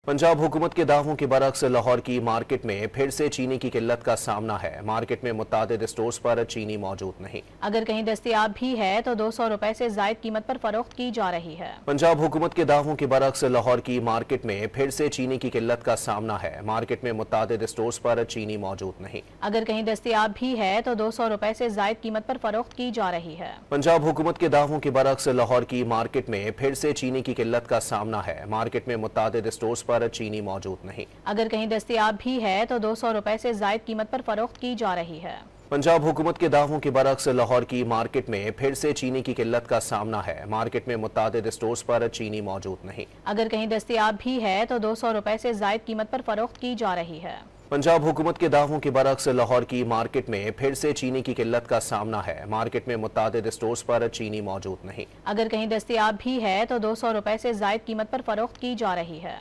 पंजाब हुकूमत के दावों के बरक्स लाहौर की मार्केट में फिर से चीनी की किल्लत का सामना है। मार्केट में मुतादिद स्टोर्स पर चीनी मौजूद नहीं। अगर कहीं दस्तयाब भी है तो 200 रुपए से जायद कीमत पर फरोख्त की जा रही है। पंजाब हुकूमत के दावों के बरक्स लाहौर की मार्केट में फिर से चीनी की किल्लत का सामना है। मार्केट में मुतादिद स्टोर्स पर चीनी मौजूद नहीं। अगर कहीं दस्तयाब भी है तो 200 रुपए से जायद कीमत पर फरोख्त की जा रही है। पंजाब हुकूमत के दावों के बरक्स लाहौर की मार्केट में फिर से चीनी की किल्लत का सामना है। मार्केट में मुतादिद स्टोर्स पर चीनी मौजूद नहीं। अगर कहीं दस्तयाब भी है तो 200 रुपए से जायद कीमत पर फरोख्त की जा रही है। पंजाब हुकूमत के दावों के बरक्स लाहौर की मार्केट में फिर से चीनी की किल्लत का सामना है। मार्केट में मुतादिद स्टोर्स पर चीनी मौजूद नहीं। अगर कहीं दस्तयाब भी है तो 200 रुपए से जायद कीमत पर फरोख्त की जा रही है। अगर कहीं दस्तयाब भी है तो 200 रुपए से जायद कीमत पर फरोख्त की जा रही है। पंजाब हुकूमत के दावों के बरक्स लाहौर की मार्केट में फिर से चीनी की किल्लत का सामना है। मार्केट में मुतादिद स्टोर्स पर चीनी मौजूद नहीं। अगर कहीं दस्तयाब भी है तो 200 रुपए से जायद कीमत पर फरोख्त की जा रही है। पंजाब हुकूमत के दावों के बरक्स लाहौर की मार्केट में फिर से चीनी की किल्लत का सामना है। मार्केट में मुतादिद स्टोर्स पर चीनी मौजूद नहीं। अगर कहीं दस्तयाब भी है तो 200 रुपए से जायद कीमत पर फरोख्त की जा रही है।